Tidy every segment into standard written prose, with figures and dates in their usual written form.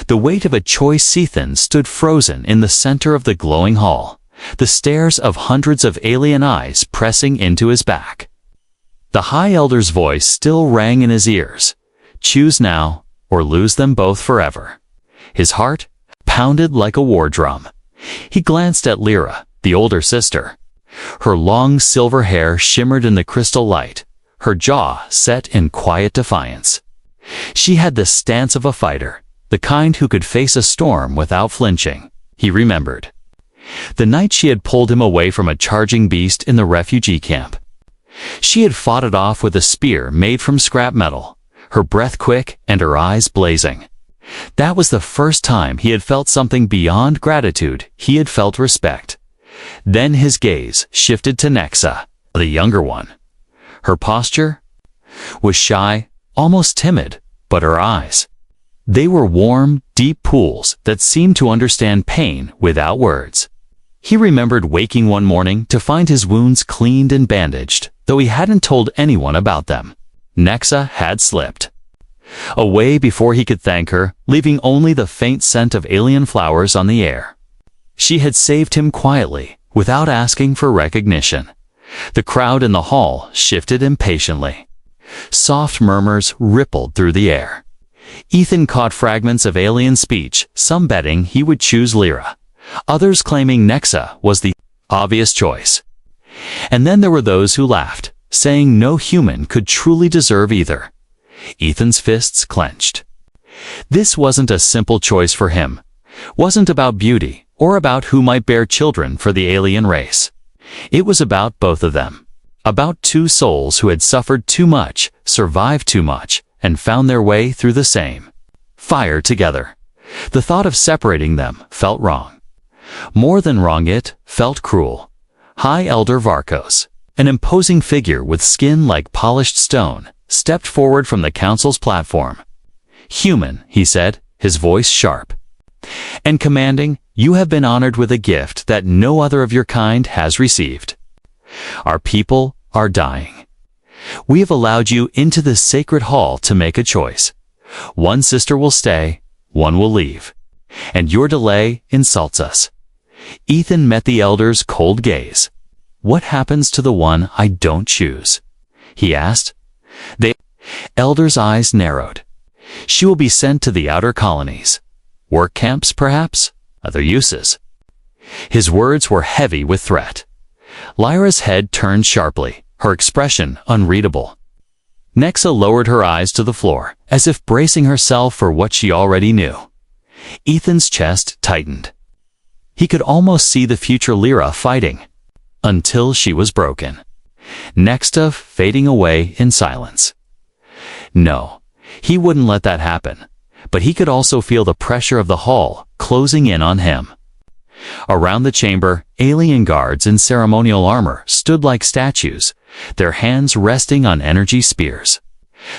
The weight of a choice Ethan stood frozen in the center of the glowing hall, the stares of hundreds of alien eyes pressing into his back. The High Elder's voice still rang in his ears. Choose now, or lose them both forever. His heart pounded like a war drum. He glanced at Lyra, the older sister. Her long silver hair shimmered in the crystal light, her jaw set in quiet defiance. She had the stance of a fighter, the kind who could face a storm without flinching, he remembered. The night she had pulled him away from a charging beast in the refugee camp. She had fought it off with a spear made from scrap metal, her breath quick and her eyes blazing. That was the first time he had felt something beyond gratitude. He had felt respect. Then his gaze shifted to Nyra, the younger one. Her posture was shy, almost timid, but her eyes, they were warm, deep pools that seemed to understand pain without words. He remembered waking one morning to find his wounds cleaned and bandaged, though he hadn't told anyone about them. Nyra had slipped away before he could thank her, leaving only the faint scent of alien flowers on the air. She had saved him quietly, without asking for recognition. The crowd in the hall shifted impatiently. Soft murmurs rippled through the air. Ethan caught fragments of alien speech, some betting he would choose Lyra, others claiming Nyra was the obvious choice. And then there were those who laughed, saying no human could truly deserve either. Ethan's fists clenched. This wasn't a simple choice for him. Wasn't about beauty, or about who might bear children for the alien race. It was about both of them. About two souls who had suffered too much, survived too much, and found their way through the same fire together. The thought of separating them felt wrong. More than wrong, it felt cruel. High Elder Varkos, an imposing figure with skin like polished stone, stepped forward from the council's platform. Human, he said, his voice sharp and commanding, you have been honored with a gift that no other of your kind has received. Our people are dying. We have allowed you into this sacred hall to make a choice. One sister will stay, one will leave. And your delay insults us. Ethan met the elder's cold gaze. What happens to the one I don't choose? He asked. The elder's eyes narrowed. She will be sent to the outer colonies. Work camps, perhaps? Other uses. His words were heavy with threat. Lyra's head turned sharply, her expression unreadable. Nyra lowered her eyes to the floor, as if bracing herself for what she already knew. Ethan's chest tightened. He could almost see the future Lyra fighting, until she was broken. Nyra fading away in silence. No, he wouldn't let that happen, but he could also feel the pressure of the hall closing in on him. Around the chamber, alien guards in ceremonial armor stood like statues, their hands resting on energy spears.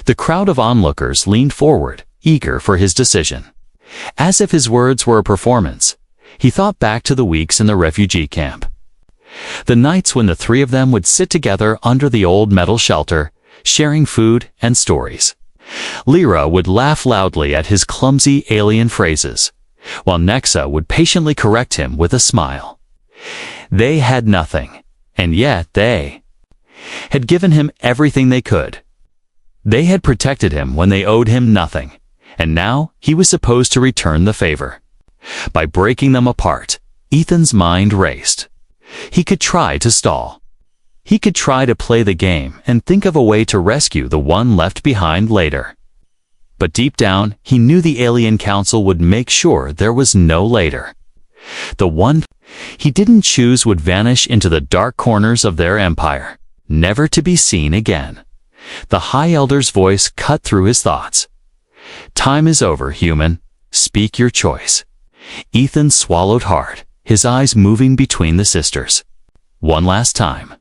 The crowd of onlookers leaned forward, eager for his decision. As if his words were a performance, he thought back to the weeks in the refugee camp. The nights when the three of them would sit together under the old metal shelter, sharing food and stories. Lyra would laugh loudly at his clumsy alien phrases, while Nyra would patiently correct him with a smile. They had nothing, and yet they had given him everything they could. They had protected him when they owed him nothing, and now he was supposed to return the favor. By breaking them apart, Ethan's mind raced. He could try to stall. He could try to play the game and think of a way to rescue the one left behind later. But deep down, he knew the Alien Council would make sure there was no later. The one he didn't choose would vanish into the dark corners of their empire, never to be seen again. The High Elder's voice cut through his thoughts. Time is over, human. Speak your choice. Ethan swallowed hard, his eyes moving between the sisters. One last time.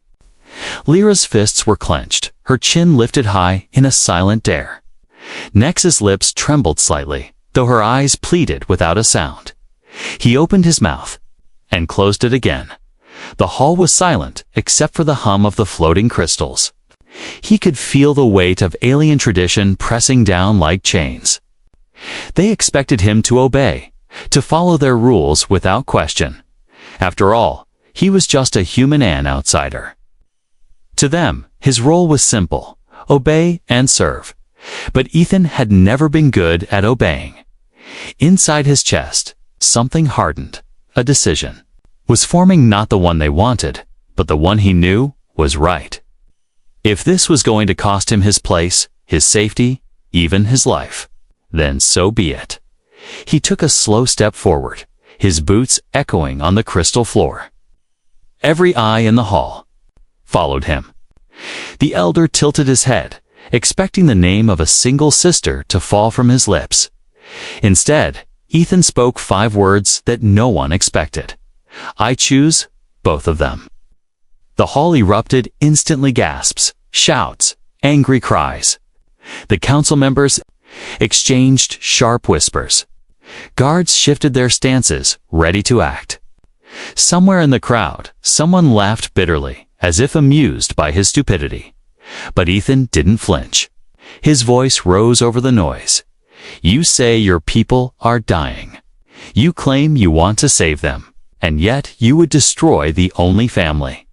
Lyra's fists were clenched, her chin lifted high in a silent dare. Nyra's lips trembled slightly, though her eyes pleaded without a sound. He opened his mouth and closed it again. The hall was silent except for the hum of the floating crystals. He could feel the weight of alien tradition pressing down like chains. They expected him to obey, to follow their rules without question. After all, he was just a human outsider. To them, his role was simple: obey and serve. But Ethan had never been good at obeying. Inside his chest, something hardened. A decision was forming, not the one they wanted, but the one he knew was right. If this was going to cost him his place, his safety, even his life, then so be it. He took a slow step forward, his boots echoing on the crystal floor. Every eye in the hall followed him. The elder tilted his head, expecting the name of a single sister to fall from his lips. Instead, Ethan spoke 5 words that no one expected. "I choose both of them." The hall erupted, instantly gasps, shouts, angry cries. The council members exchanged sharp whispers. Guards shifted their stances, ready to act. Somewhere in the crowd, someone laughed bitterly, as if amused by his stupidity. But Ethan didn't flinch. His voice rose over the noise. "You say your people are dying. You claim you want to save them, and yet you would destroy the only family.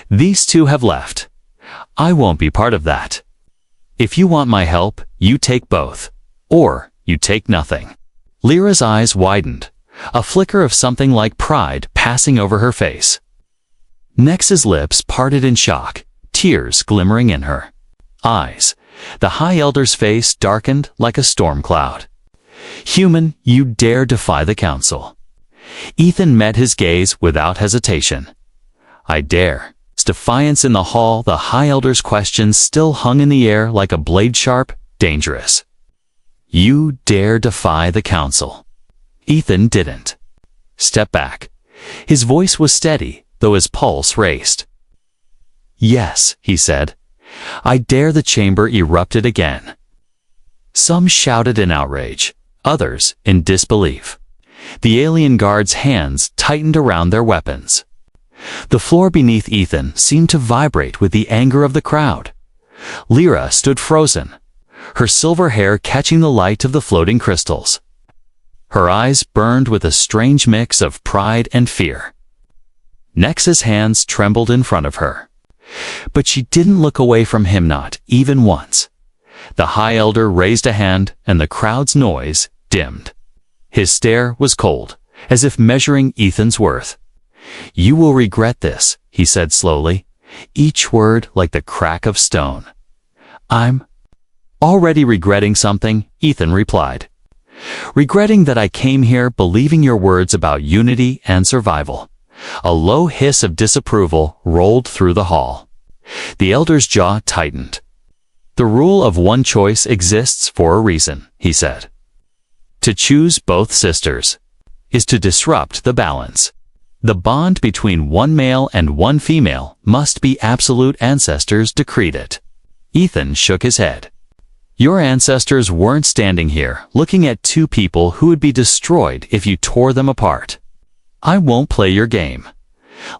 These 2 have left. I won't be part of that. If you want my help, you take both, or you take nothing." Lyra's eyes widened, a flicker of something like pride passing over her face. Nyx's lips parted in shock, tears glimmering in her eyes. The High Elder's face darkened like a storm cloud. "Human, you dare defy the council." Ethan met his gaze without hesitation. "I dare." Defiance in the hall, the High Elder's questions still hung in the air like a blade, sharp, dangerous. "You dare defy the council." Ethan didn't step back. His voice was steady, though his pulse raced. "Yes," he said. "I dare." The chamber erupted again. Some shouted in outrage, others in disbelief. The alien guards' hands tightened around their weapons. The floor beneath Ethan seemed to vibrate with the anger of the crowd. Lyra stood frozen, her silver hair catching the light of the floating crystals. Her eyes burned with a strange mix of pride and fear. Nyx's hands trembled in front of her. But she didn't look away from him, not even once. The High Elder raised a hand, and the crowd's noise dimmed. His stare was cold, as if measuring Ethan's worth. "You will regret this," he said slowly, each word like the crack of stone. "I'm already regretting something," Ethan replied. "Regretting that I came here believing your words about unity and survival." A low hiss of disapproval rolled through the hall. The elder's jaw tightened. "The rule of one choice exists for a reason," he said. "To choose both sisters is to disrupt the balance. The bond between one male and one female must be absolute. Ancestors decreed it." Ethan shook his head. "Your ancestors weren't standing here looking at 2 people who would be destroyed if you tore them apart. I won't play your game."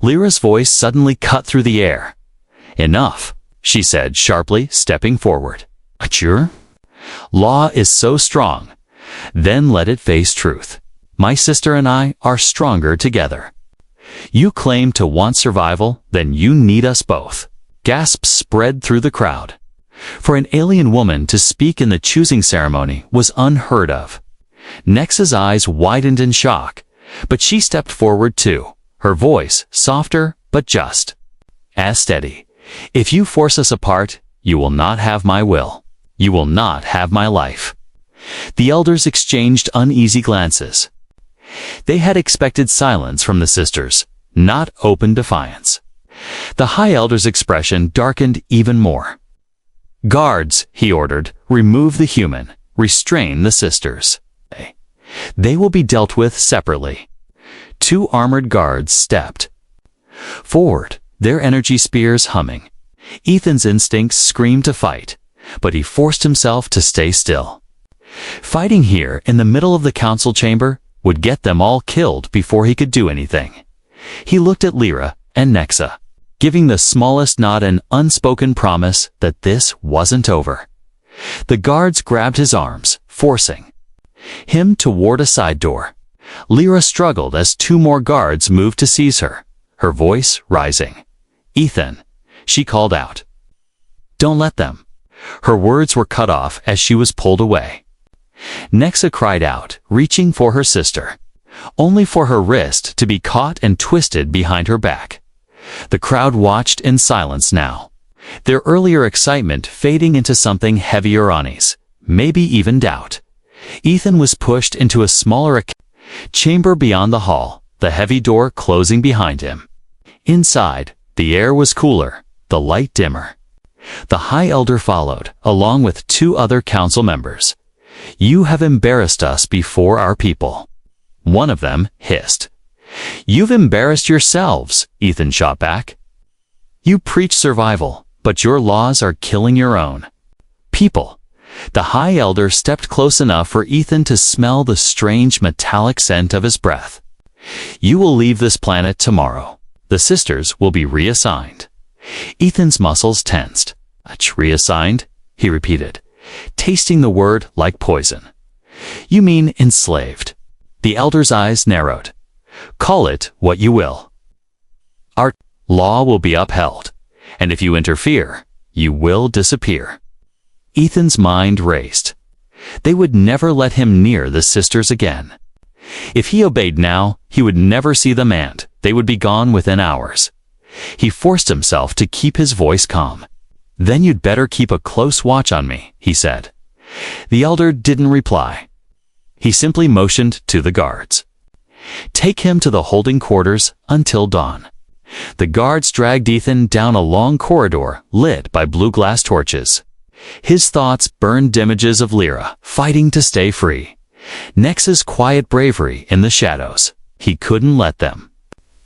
Lyra's voice suddenly cut through the air. "Enough," she said sharply, stepping forward. "Your law is so strong. Then let it face truth. My sister and I are stronger together. You claim to want survival, then you need us both." Gasps spread through the crowd. For an alien woman to speak in the choosing ceremony was unheard of. Nyx's eyes widened in shock, but she stepped forward too, her voice softer but just as steady. "If you force us apart, you will not have my will. You will not have my life." The elders exchanged uneasy glances. They had expected silence from the sisters, not open defiance. The High Elder's expression darkened even more. "Guards," he ordered, "remove the human. Restrain the sisters. They will be dealt with separately." 2 armored guards stepped forward, their energy spears humming. Ethan's instincts screamed to fight, but he forced himself to stay still. Fighting here in the middle of the council chamber would get them all killed before he could do anything. He looked at Lyra and Nyxa, giving the smallest nod, an unspoken promise that this wasn't over. The guards grabbed his arms, forcing him toward a side door. Lyra struggled as two more guards moved to seize her, her voice rising. "Ethan," she called out. "Don't let them." Her words were cut off as she was pulled away. Nyra cried out, reaching for her sister, only for her wrist to be caught and twisted behind her back. The crowd watched in silence now, their earlier excitement fading into something heavier unease, maybe even doubt. Ethan was pushed into a smaller chamber beyond the hall, the heavy door closing behind him. Inside, the air was cooler, the light dimmer. The High Elder followed, along with two other council members. "You have embarrassed us before our people," one of them hissed. "You've embarrassed yourselves," Ethan shot back. "You preach survival, but your laws are killing your own people." The High Elder stepped close enough for Ethan to smell the strange metallic scent of his breath. "You will leave this planet tomorrow. The sisters will be reassigned." Ethan's muscles tensed. "Reassigned?" he repeated, tasting the word like poison. "You mean enslaved?" The Elder's eyes narrowed. "Call it what you will. Our law will be upheld, and if you interfere, you will disappear." Ethan's mind raced. They would never let him near the sisters again. If he obeyed now, he would never see them and they would be gone within hours. He forced himself to keep his voice calm. "Then you'd better keep a close watch on me," he said. The Elder didn't reply. He simply motioned to the guards. "Take him to the holding quarters until dawn." The guards dragged Ethan down a long corridor lit by blue glass torches. His thoughts burned images of Lyra fighting to stay free. Nyra's quiet bravery in the shadows. He couldn't let them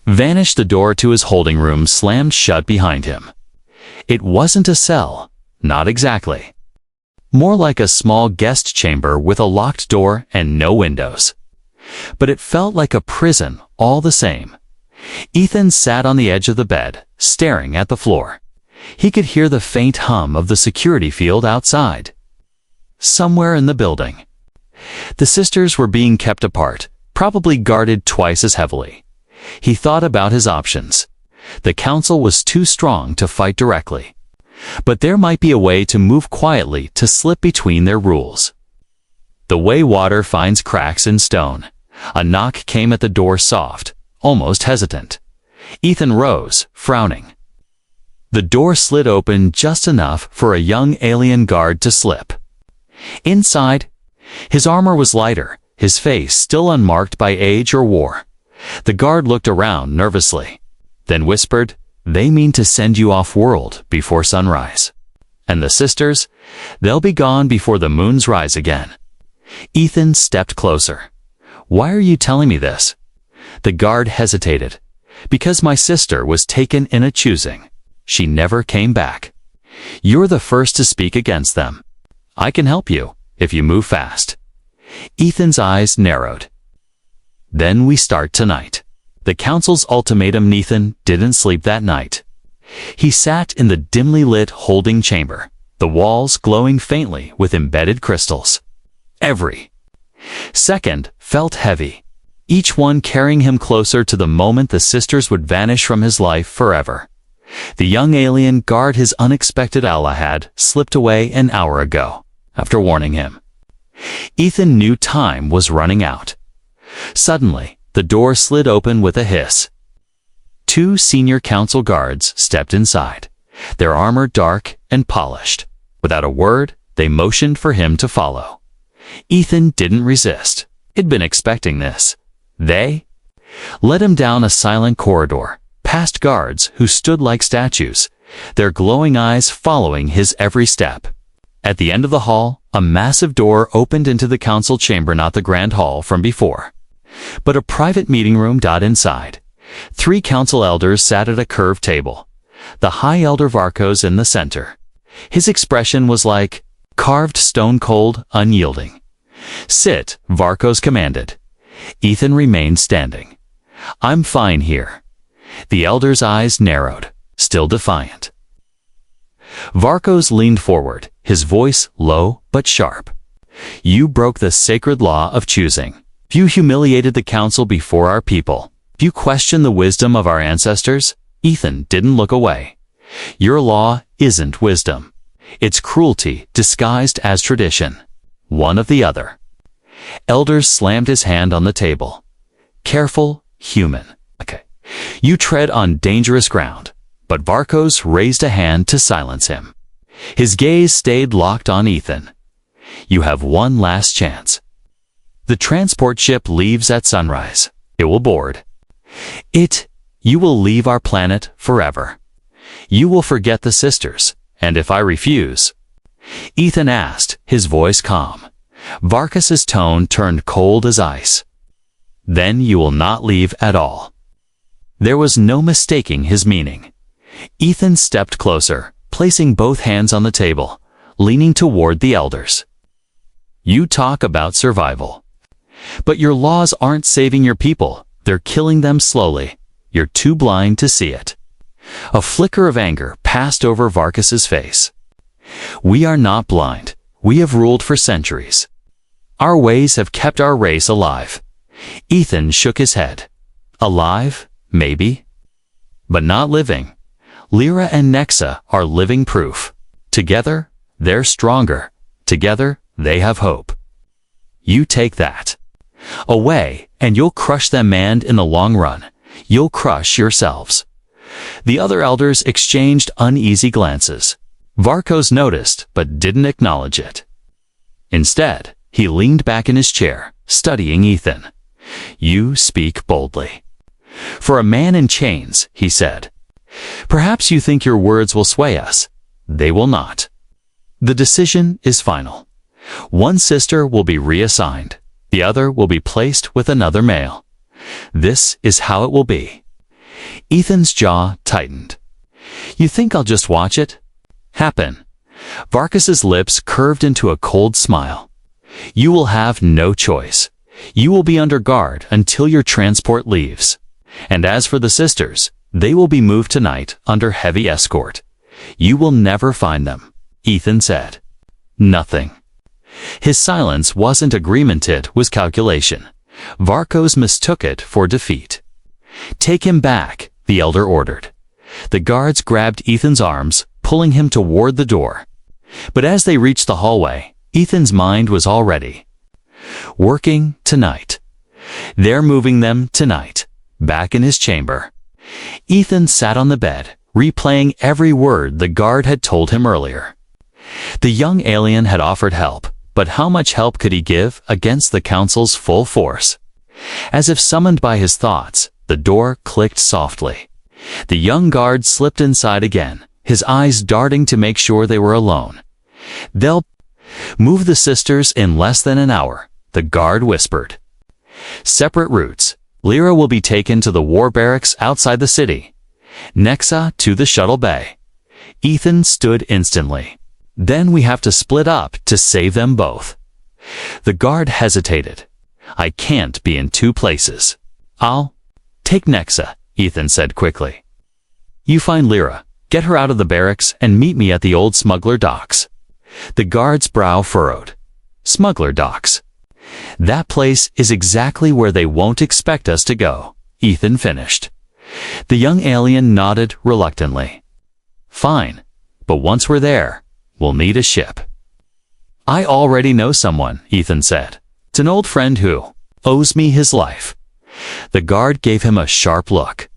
vanish. The door to his holding room slammed shut behind him. It wasn't a cell, not exactly. More like a small guest chamber with a locked door and no windows. But it felt like a prison all the same. Ethan sat on the edge of the bed, staring at the floor. He could hear the faint hum of the security field outside. Somewhere in the building, the sisters were being kept apart, probably guarded twice as heavily. He thought about his options. The council was too strong to fight directly. But there might be a way to move quietly to slip between their rules. The way water finds cracks in stone. A knock came at the door, soft, almost hesitant. Ethan rose, frowning. The door slid open just enough for a young alien guard to slip. Inside, his armor was lighter, his face still unmarked by age or war. The guard looked around nervously, then whispered, "They mean to send you off-world before sunrise. And the sisters, they'll be gone before the moon's rise again." Ethan stepped closer. "Why are you telling me this?" The guard hesitated. "Because my sister was taken in a choosing. She never came back. You're the first to speak against them. I can help you, if you move fast." Ethan's eyes narrowed. "Then we start tonight." The council's ultimatum. Ethan didn't sleep that night. He sat in the dimly lit holding chamber, the walls glowing faintly with embedded crystals. Every second felt heavy, each one carrying him closer to the moment the sisters would vanish from his life forever. The young alien guard, his unexpected ally, had slipped away an hour ago, after warning him. Ethan knew time was running out. Suddenly, the door slid open with a hiss. Two senior council guards stepped inside, their armor dark and polished. Without a word, they motioned for him to follow. Ethan didn't resist. He'd been expecting this. They led him down a silent corridor, past guards who stood like statues, their glowing eyes following his every step. At the end of the hall, a massive door opened into the council chamber, not the grand hall from before, but a private meeting room. Inside, 3 council elders sat at a curved table, the High Elder Varkos in the center. His expression was like carved stone, cold, unyielding. "Sit," Varkos commanded. Ethan remained standing. "I'm fine here." The elder's eyes narrowed, still defiant. Varkos leaned forward, his voice low but sharp. You broke the sacred law of choosing. You humiliated the council before our people. You questioned the wisdom of our ancestors. Ethan didn't look away. Your law isn't wisdom. It's cruelty disguised as tradition. One of the other. Elders slammed his hand on the table. Careful, human. Okay. You tread on dangerous ground. But Varkos raised a hand to silence him. His gaze stayed locked on Ethan. You have one last chance. The transport ship leaves at sunrise. It will board. You will leave our planet forever. You will forget the sisters, and if I refuse? Ethan asked, his voice calm. Varkas's tone turned cold as ice. Then you will not leave at all. There was no mistaking his meaning. Ethan stepped closer, placing both hands on the table, leaning toward the elders. You talk about survival. But your laws aren't saving your people, they're killing them slowly. You're too blind to see it. A flicker of anger passed over Varkas's face. We are not blind. We have ruled for centuries. Our ways have kept our race alive. Ethan shook his head. Alive, maybe, but not living. Liora and Nyra are living proof. Together, they're stronger. Together, they have hope. You take that away, and you'll crush them, and in the long run, you'll crush yourselves. The other elders exchanged uneasy glances. Varkos noticed, but didn't acknowledge it. Instead, he leaned back in his chair, studying Ethan. You speak boldly. For a man in chains, he said. Perhaps you think your words will sway us. They will not. The decision is final. One sister will be reassigned. The other will be placed with another male. This is how it will be. Ethan's jaw tightened. You think I'll just watch it happen? Varkas's lips curved into a cold smile. You will have no choice. You will be under guard until your transport leaves. And as for the sisters, they will be moved tonight under heavy escort. You will never find them, Ethan said. Nothing. His silence wasn't agreement, it was calculation. Varkos mistook it for defeat. Take him back, the elder ordered. The guards grabbed Ethan's arms, pulling him toward the door. But as they reached the hallway, Ethan's mind was already working tonight. They're moving them tonight, back in his chamber. Ethan sat on the bed, replaying every word the guard had told him earlier. The young alien had offered help, but how much help could he give against the council's full force? As if summoned by his thoughts, the door clicked softly. The young guard slipped inside again, his eyes darting to make sure they were alone. They'll move the sisters in less than an hour, the guard whispered. Separate routes. Liora will be taken to the war barracks outside the city. Nyra to the shuttle bay. Ethan stood instantly. Then we have to split up to save them both. The guard hesitated. I can't be in two places. I'll take Nyra, Ethan said quickly. You find Liora, get her out of the barracks, and meet me at the old smuggler docks. The guard's brow furrowed. Smuggler docks. That place is exactly where they won't expect us to go, Ethan finished. The young alien nodded reluctantly. Fine, but once we're there, we'll need a ship. I already know someone, Ethan said. It's an old friend who owes me his life. The guard gave him a sharp look.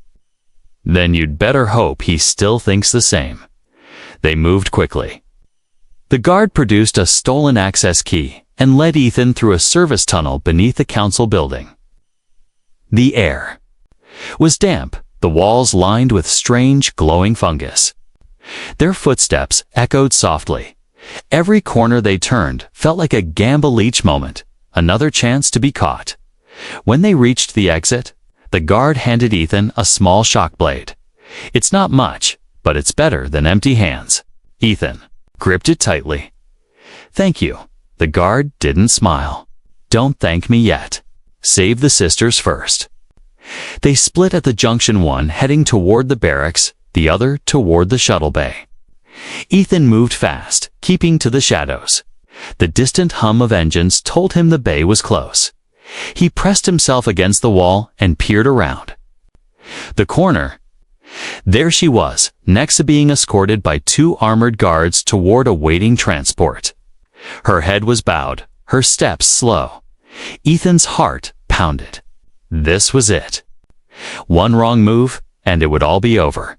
Then you'd better hope he still thinks the same. They moved quickly. The guard produced a stolen access key and led Ethan through a service tunnel beneath the council building. The air was damp, the walls lined with strange, glowing fungus. Their footsteps echoed softly. Every corner they turned felt like a gamble each moment, another chance to be caught. When they reached the exit, the guard handed Ethan a small shock blade. It's not much, but it's better than empty hands. Ethan gripped it tightly. Thank you. The guard didn't smile. Don't thank me yet. Save the sisters first. They split at the junction, one heading toward the barracks, the other toward the shuttle bay. Ethan moved fast, keeping to the shadows. The distant hum of engines told him the bay was close. He pressed himself against the wall and peered around. The corner. There she was, Nyra being escorted by 2 armored guards toward a waiting transport. Her head was bowed, her steps slow. Ethan's heart pounded. This was it. One wrong move, and it would all be over.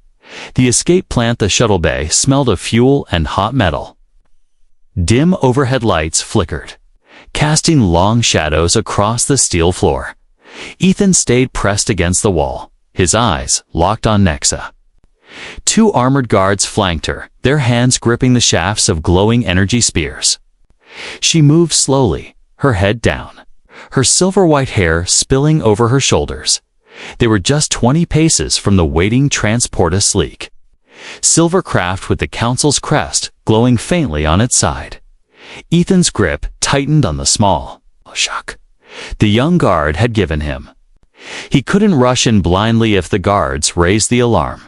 The escape plant, the shuttle bay, smelled of fuel and hot metal. Dim overhead lights flickered, casting long shadows across the steel floor. Ethan stayed pressed against the wall, his eyes locked on Nyra. 2 armored guards flanked her, their hands gripping the shafts of glowing energy spears. She moved slowly, her head down, her silver-white hair spilling over her shoulders. They were just 20 paces from the waiting transporta sleek. Silver craft with the Council's crest glowing faintly on its side. Ethan's grip tightened on the small shock the young guard had given him. He couldn't rush in blindly if the guards raised the alarm.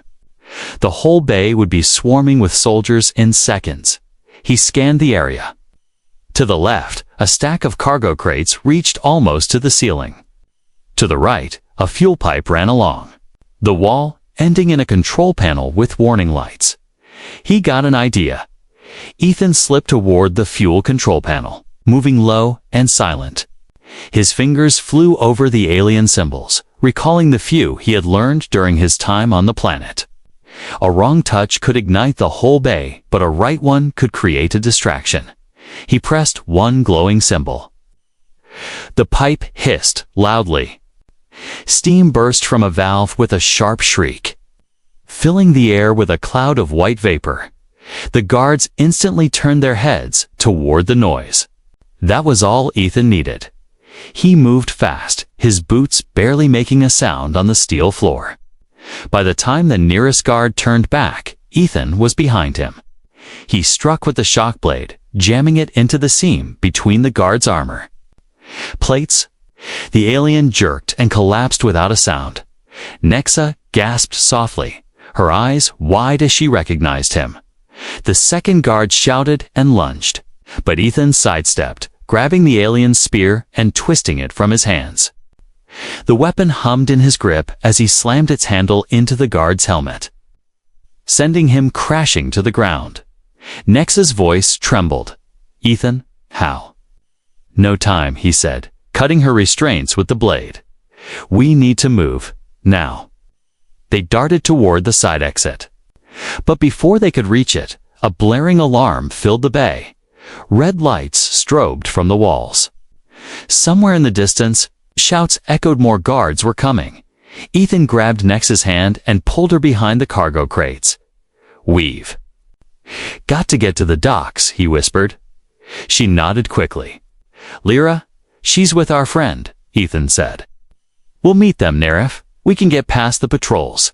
The whole bay would be swarming with soldiers in seconds. He scanned the area. To the left, a stack of cargo crates reached almost to the ceiling. To the right, a fuel pipe ran along the wall, ending in a control panel with warning lights. He got an idea. Ethan slipped toward the fuel control panel, moving low and silent. His fingers flew over the alien symbols, recalling the few he had learned during his time on the planet. A wrong touch could ignite the whole bay, but a right one could create a distraction. He pressed one glowing symbol. The pipe hissed loudly. Steam burst from a valve with a sharp shriek, filling the air with a cloud of white vapor. The guards instantly turned their heads toward the noise. That was all Ethan needed. He moved fast, his boots barely making a sound on the steel floor. By the time the nearest guard turned back, Ethan was behind him. He struck with the shock blade, jamming it into the seam between the guard's armor plates. The alien jerked and collapsed without a sound. Nyra gasped softly, her eyes wide as she recognized him. The second guard shouted and lunged, but Ethan sidestepped, grabbing the alien's spear and twisting it from his hands. The weapon hummed in his grip as he slammed its handle into the guard's helmet, sending him crashing to the ground. Nyra's voice trembled. "Ethan, how?" "No time," he said, cutting her restraints with the blade. "We need to move, now." They darted toward the side exit. But before they could reach it, a blaring alarm filled the bay. Red lights strobed from the walls. Somewhere in the distance, shouts echoed more guards were coming. Ethan grabbed Nyra's hand and pulled her behind the cargo crates. "We've got to get to the docks," he whispered. She nodded quickly. "Liora, she's with our friend," Ethan said. "We'll meet them, Nyra. We can get past the patrols."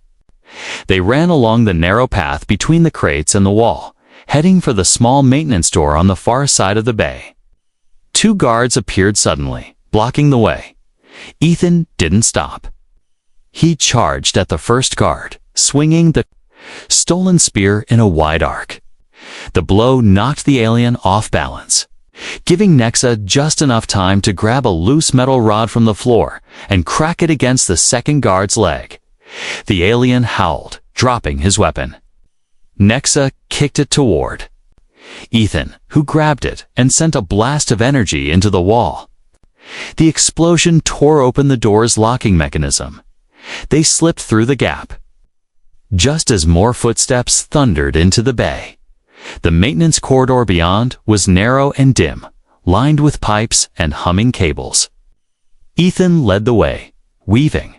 They ran along the narrow path between the crates and the wall, heading for the small maintenance door on the far side of the bay. 2 guards appeared suddenly, blocking the way. Ethan didn't stop. He charged at the first guard, swinging the stolen spear in a wide arc. The blow knocked the alien off balance, giving Nyra just enough time to grab a loose metal rod from the floor and crack it against the second guard's leg. The alien howled, dropping his weapon. Nyra kicked it toward Ethan, who grabbed it and sent a blast of energy into the wall. The explosion tore open the door's locking mechanism. They slipped through the gap, just as more footsteps thundered into the bay. The maintenance corridor beyond was narrow and dim, lined with pipes and humming cables. Ethan led the way, weaving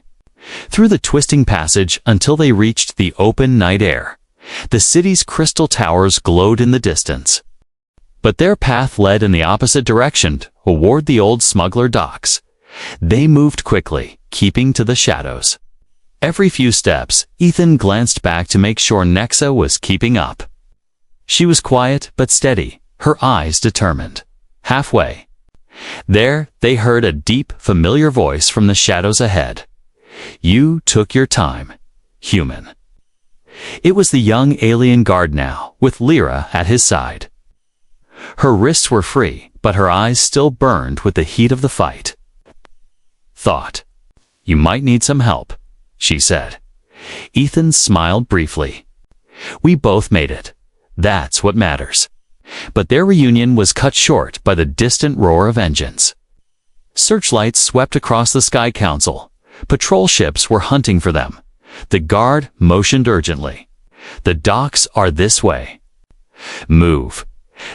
through the twisting passage until they reached the open night air. The city's crystal towers glowed in the distance, but their path led in the opposite direction, toward the old smuggler docks. They moved quickly, keeping to the shadows. Every few steps, Ethan glanced back to make sure Nyra was keeping up. She was quiet but steady, her eyes determined. Halfway there, they heard a deep, familiar voice from the shadows ahead. "You took your time, human." It was the young alien guard now, with Liora at his side. Her wrists were free, but her eyes still burned with the heat of the fight. "Thought you might need some help," she said. Ethan smiled briefly. "We both made it. That's what matters." But their reunion was cut short by the distant roar of engines. Searchlights swept across the Sky Council. Patrol ships were hunting for them. The guard motioned urgently. "The docks are this way." "Move."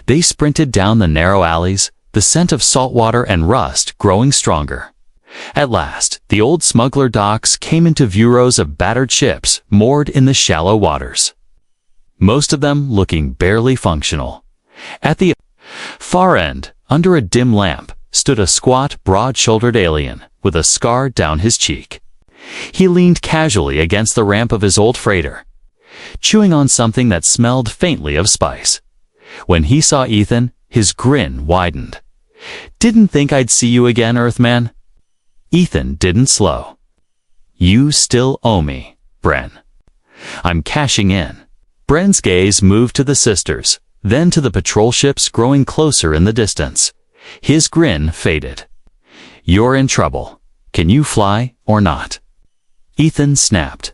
They sprinted down the narrow alleys, the scent of salt water and rust growing stronger. At last, the old smuggler docks came into view, rows of battered ships moored in the shallow waters, most of them looking barely functional. At the far end, under a dim lamp, stood a squat, broad-shouldered alien with a scar down his cheek. He leaned casually against the ramp of his old freighter, chewing on something that smelled faintly of spice. When he saw Ethan, his grin widened. "Didn't think I'd see you again, Earthman." Ethan didn't slow. "You still owe me, Bren." "I'm cashing in." Bren's gaze moved to the sisters, then to the patrol ships growing closer in the distance. His grin faded. "You're in trouble. Can you fly or not?" Ethan snapped.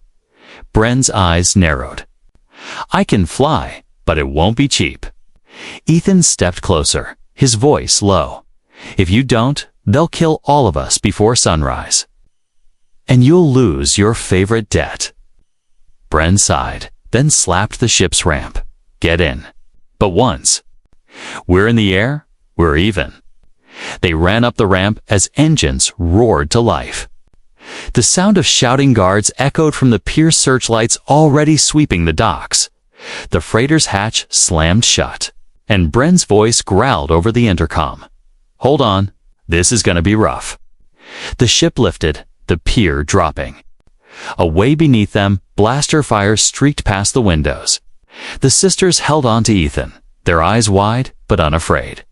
Bren's eyes narrowed. "I can fly, but it won't be cheap." Ethan stepped closer, his voice low. "If you don't, they'll kill all of us before sunrise. And you'll lose your favorite debt." Bren sighed, then slapped the ship's ramp. "Get in." "But once we're in the air, we're even." They ran up the ramp as engines roared to life. The sound of shouting guards echoed from the pier searchlights already sweeping the docks. The freighter's hatch slammed shut, and Bren's voice growled over the intercom. "Hold on, this is gonna be rough." The ship lifted, the pier dropping. Away beneath them, blaster fires streaked past the windows. The sisters held on to Ethan, their eyes wide but unafraid.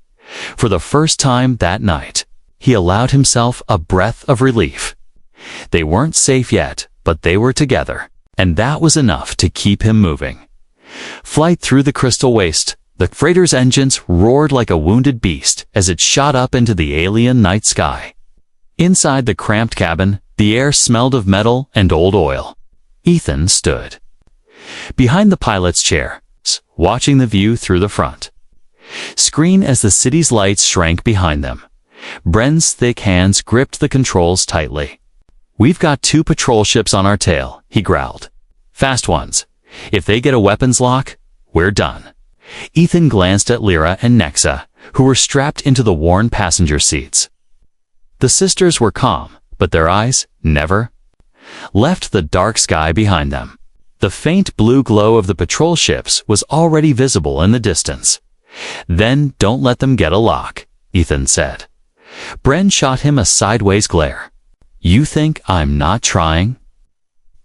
For the first time that night, he allowed himself a breath of relief. They weren't safe yet, but they were together, and that was enough to keep him moving. Flight through the crystal waste, the freighter's engines roared like a wounded beast as it shot up into the alien night sky. Inside the cramped cabin, the air smelled of metal and old oil. Ethan stood behind the pilot's chair, watching the view through the front screen as the city's lights shrank behind them. Bren's thick hands gripped the controls tightly. "We've got 2 patrol ships on our tail," he growled. "Fast ones. If they get a weapons lock, we're done." Ethan glanced at Lyra and Nexa, who were strapped into the worn passenger seats. The sisters were calm, but their eyes never left the dark sky behind them. The faint blue glow of the patrol ships was already visible in the distance. "Then don't let them get a lock," Ethan said. Bren shot him a sideways glare. "You think I'm not trying?"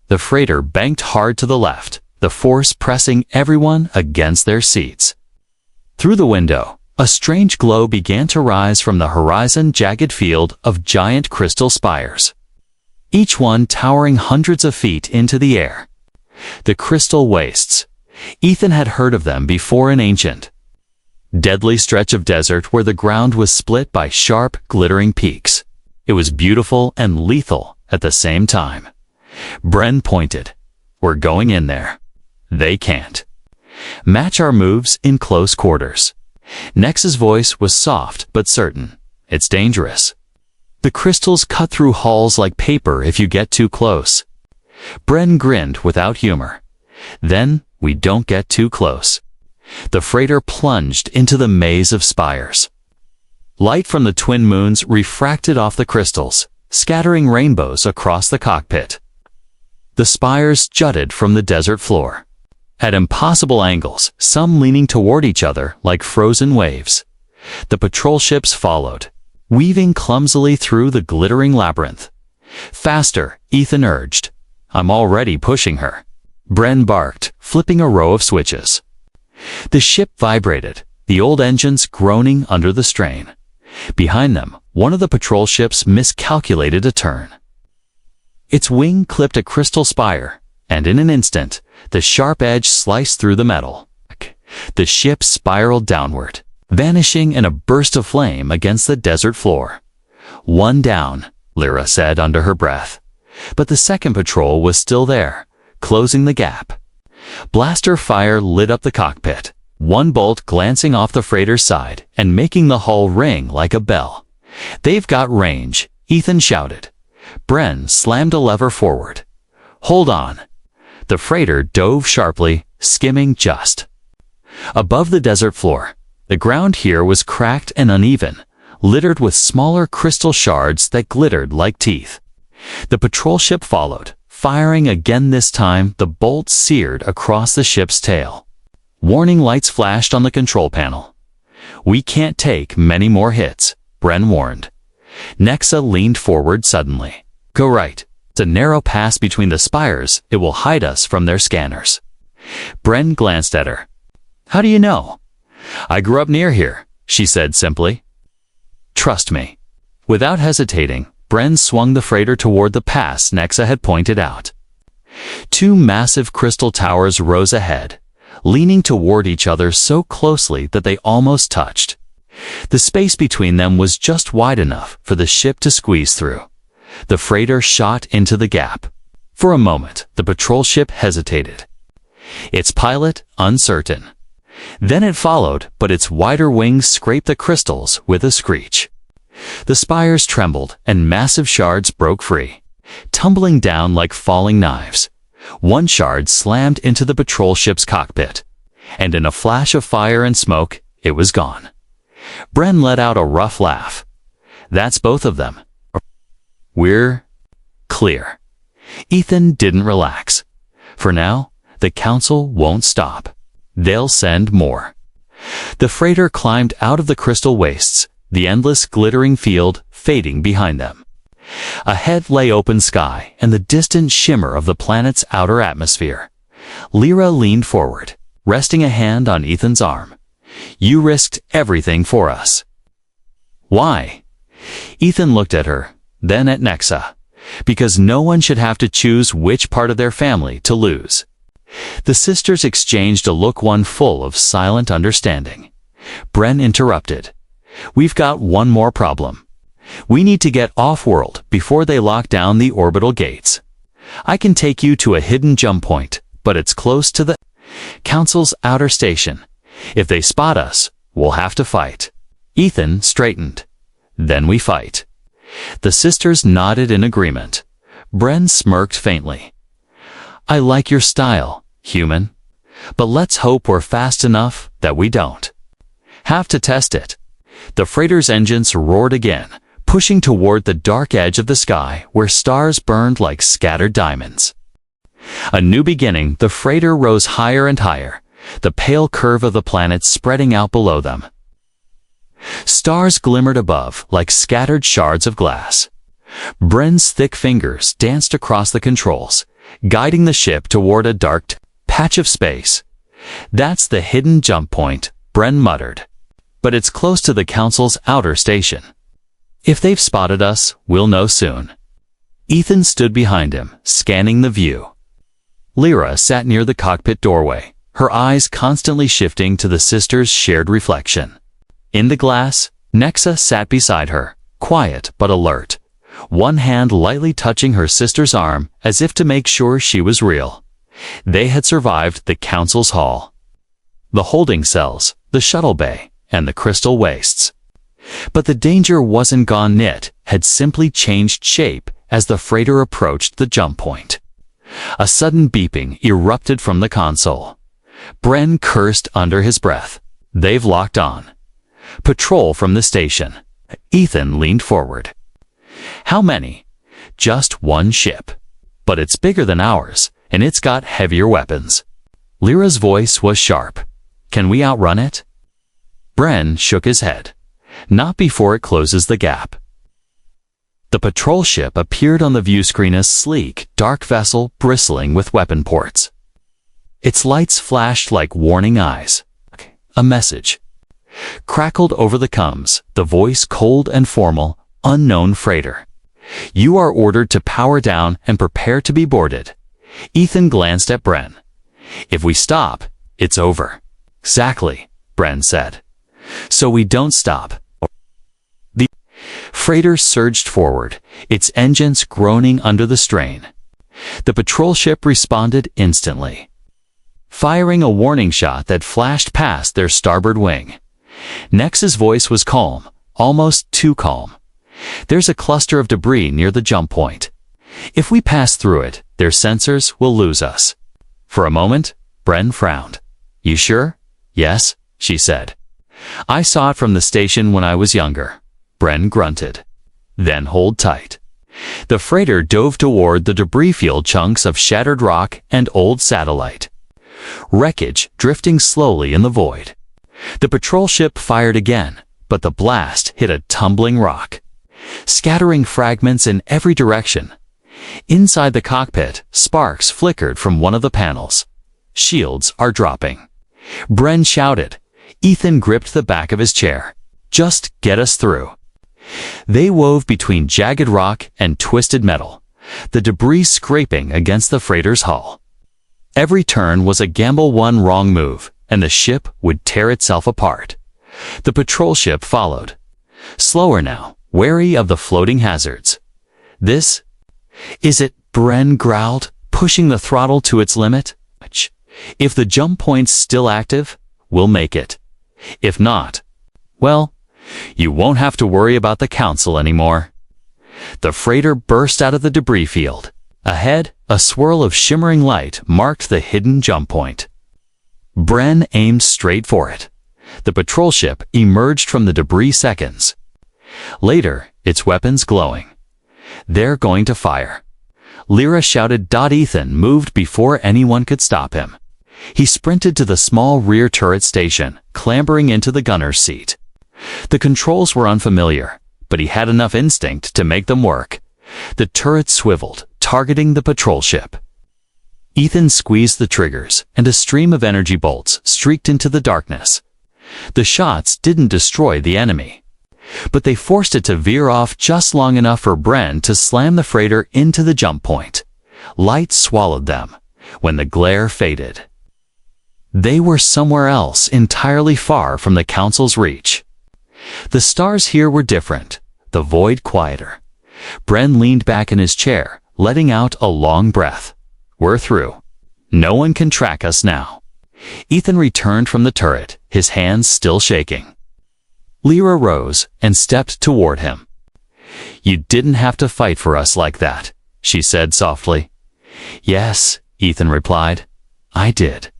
The freighter banked hard to the left, the force pressing everyone against their seats. Through the window, a strange glow began to rise from the horizon, jagged field of giant crystal spires, each one towering hundreds of feet into the air. The crystal wastes. Ethan had heard of them before, an ancient, deadly stretch of desert where the ground was split by sharp, glittering peaks. It was beautiful and lethal at the same time. Bren pointed. "We're going in there. They can't match our moves in close quarters." Nex's voice was soft but certain. "It's dangerous. The crystals cut through hulls like paper if you get too close." Bren grinned without humor. "Then we don't get too close." The freighter plunged into the maze of spires. Light from the twin moons refracted off the crystals, scattering rainbows across the cockpit. The spires jutted from the desert floor, at impossible angles, some leaning toward each other like frozen waves. The patrol ships followed, weaving clumsily through the glittering labyrinth. "Faster," Ethan urged. "I'm already pushing her." Bren barked, flipping a row of switches. The ship vibrated, the old engines groaning under the strain. Behind them, one of the patrol ships miscalculated a turn. Its wing clipped a crystal spire, and in an instant, the sharp edge sliced through the metal. The ship spiraled downward, vanishing in a burst of flame against the desert floor. "One down," Lyra said under her breath. But the second patrol was still there, closing the gap. Blaster fire lit up the cockpit, one bolt glancing off the freighter's side and making the hull ring like a bell. "They've got range," Ethan shouted. Bren slammed a lever forward. "Hold on." The freighter dove sharply, skimming just above the desert floor. The ground here was cracked and uneven, littered with smaller crystal shards that glittered like teeth. The patrol ship followed, firing again. This time the bolt seared across the ship's tail. Warning lights flashed on the control panel. "We can't take many more hits," Bren warned. Nyra leaned forward suddenly. "Go right. It's a narrow pass between the spires. It will hide us from their scanners." Bren glanced at her. "How do you know?" "I grew up near here," she said simply. "Trust me." Without hesitating, Bren swung the freighter toward the pass Nyra had pointed out. Two massive crystal towers rose ahead, leaning toward each other so closely that they almost touched. The space between them was just wide enough for the ship to squeeze through. The freighter shot into the gap. For a moment, the patrol ship hesitated, its pilot uncertain. Then it followed, but its wider wings scraped the crystals with a screech. The spires trembled, and massive shards broke free, tumbling down like falling knives. One shard slammed into the patrol ship's cockpit, and in a flash of fire and smoke, it was gone. Bren let out a rough laugh. "That's both of them. We're clear." Ethan didn't relax. "For now, the Council won't stop. They'll send more." The freighter climbed out of the crystal wastes, the endless glittering field fading behind them. Ahead lay open sky and the distant shimmer of the planet's outer atmosphere. Lyra leaned forward, resting a hand on Ethan's arm. "You risked everything for us." "Why?" Ethan looked at her, then at Nyra. "Because no one should have to choose which part of their family to lose." The sisters exchanged a look, one full of silent understanding. Bren interrupted. "We've got one more problem. We need to get off-world before they lock down the orbital gates. I can take you to a hidden jump point, but it's close to the Council's outer station. If they spot us, we'll have to fight." Ethan straightened. "Then we fight." The sisters nodded in agreement. Bren smirked faintly. "I like your style, human. But let's hope we're fast enough that we don't have to test it." The freighter's engines roared again, pushing toward the dark edge of the sky where stars burned like scattered diamonds. A new beginning, the freighter rose higher and higher, the pale curve of the planet spreading out below them. Stars glimmered above like scattered shards of glass. Bren's thick fingers danced across the controls, guiding the ship toward a dark patch of space. "That's the hidden jump point," Bren muttered. "But it's close to the Council's outer station. If they've spotted us, we'll know soon." Ethan stood behind him, scanning the view. Lyra sat near the cockpit doorway, her eyes constantly shifting to the sisters' shared reflection. In the glass, Nyra sat beside her, quiet but alert, one hand lightly touching her sister's arm as if to make sure she was real. They had survived the Council's hall, the holding cells, the shuttle bay, and the crystal wastes. But the danger wasn't gone. It had simply changed shape as the freighter approached the jump point. A sudden beeping erupted from the console. Bren cursed under his breath. "They've locked on." "Patrol from the station." Ethan leaned forward. "How many?" "Just one ship. But it's bigger than ours, and it's got heavier weapons." Lyra's voice was sharp. "Can we outrun it?" Bren shook his head. "Not before it closes the gap." The patrol ship appeared on the view screen, a sleek, dark vessel bristling with weapon ports. Its lights flashed like warning eyes. A message crackled over the comms, the voice cold and formal. "Unknown freighter. You are ordered to power down and prepare to be boarded." Ethan glanced at Bren. "If we stop, it's over." "Exactly," Bren said. So we don't stop. The freighter surged forward, its engines groaning under the strain. The patrol ship responded instantly, firing a warning shot that flashed past their starboard wing. Nex's voice was calm, almost too calm. There's a cluster of debris near the jump point. If we pass through it, their sensors will lose us. For a moment, Bren frowned. You sure? Yes, she said. I saw it from the station when I was younger. Bren grunted. Then hold tight. The freighter dove toward the debris-filled chunks of shattered rock and old satellite. Wreckage drifting slowly in the void. The patrol ship fired again, but the blast hit a tumbling rock, scattering fragments in every direction. Inside the cockpit, sparks flickered from one of the panels. Shields are dropping. Bren shouted. Ethan gripped the back of his chair. Just get us through. They wove between jagged rock and twisted metal, the debris scraping against the freighter's hull. Every turn was a gamble, one wrong move, and the ship would tear itself apart. The patrol ship followed. Slower now, wary of the floating hazards. This is it, Bren growled, pushing the throttle to its limit. If the jump point's still active, we'll make it. If not, well, you won't have to worry about the council anymore. The freighter burst out of the debris field. Ahead, a swirl of shimmering light marked the hidden jump point. Bren aimed straight for it. The patrol ship emerged from the debris seconds later, its weapons glowing. They're going to fire. Lyra shouted. Ethan moved before anyone could stop him. He sprinted to the small rear turret station, clambering into the gunner's seat. The controls were unfamiliar, but he had enough instinct to make them work. The turret swiveled, targeting the patrol ship. Ethan squeezed the triggers, and a stream of energy bolts streaked into the darkness. The shots didn't destroy the enemy, but they forced it to veer off just long enough for Bren to slam the freighter into the jump point. Light swallowed them when the glare faded. They were somewhere else, entirely far from the council's reach. The stars here were different, the void quieter. Bren leaned back in his chair, letting out a long breath. We're through. No one can track us now. Ethan returned from the turret, his hands still shaking. Lyra rose and stepped toward him. You didn't have to fight for us like that, she said softly. Yes, Ethan replied. I did.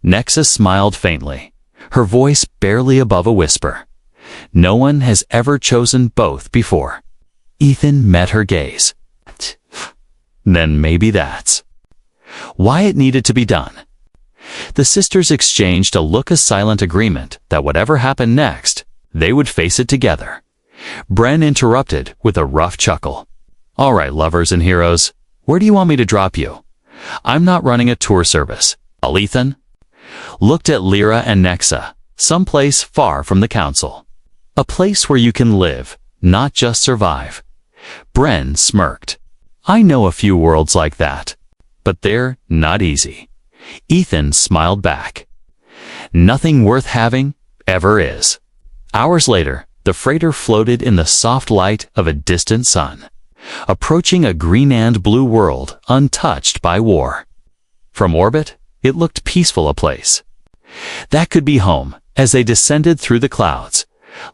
Nexa smiled faintly, her voice barely above a whisper. No one has ever chosen both before. Ethan met her gaze. Then maybe that's why it needed to be done. The sisters exchanged a look of silent agreement that whatever happened next, they would face it together. Bren interrupted with a rough chuckle. All right, lovers and heroes, where do you want me to drop you? I'm not running a tour service. Ethan looked at Lyra and Nexa, someplace far from the council. A place where you can live, not just survive. Bren smirked. I know a few worlds like that, but they're not easy. Ethan smiled back. Nothing worth having ever is. Hours later, the freighter floated in the soft light of a distant sun, approaching a green and blue world untouched by war. From orbit, it looked peaceful a place. That could be home. As they descended through the clouds,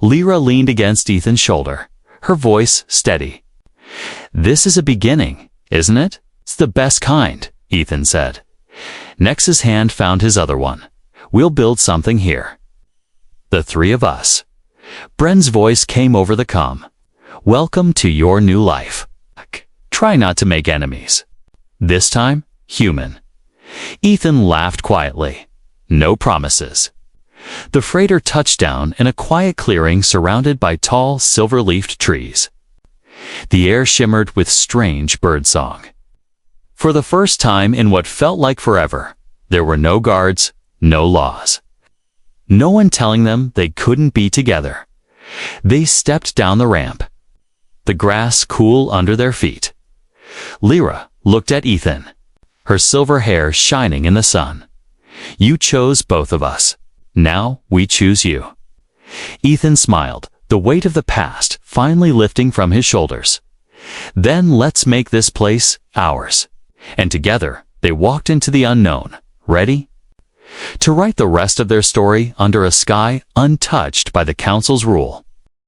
Lyra leaned against Ethan's shoulder, her voice steady. This is a beginning, isn't it? It's the best kind, Ethan said. Nex's hand found his other one. We'll build something here. The three of us. Bren's voice came over the comm. Welcome to your new life. Try not to make enemies. This time, human. Ethan laughed quietly. No promises. The freighter touched down in a quiet clearing surrounded by tall, silver-leafed trees. The air shimmered with strange birdsong. For the first time in what felt like forever, there were no guards, no laws. No one telling them they couldn't be together. They stepped down the ramp. The grass cool under their feet. Lyra looked at Ethan, her silver hair shining in the sun. You chose both of us. Now we choose you. Ethan smiled, the weight of the past finally lifting from his shoulders. Then let's make this place ours. And together, they walked into the unknown, ready to write the rest of their story under a sky untouched by the Council's rule.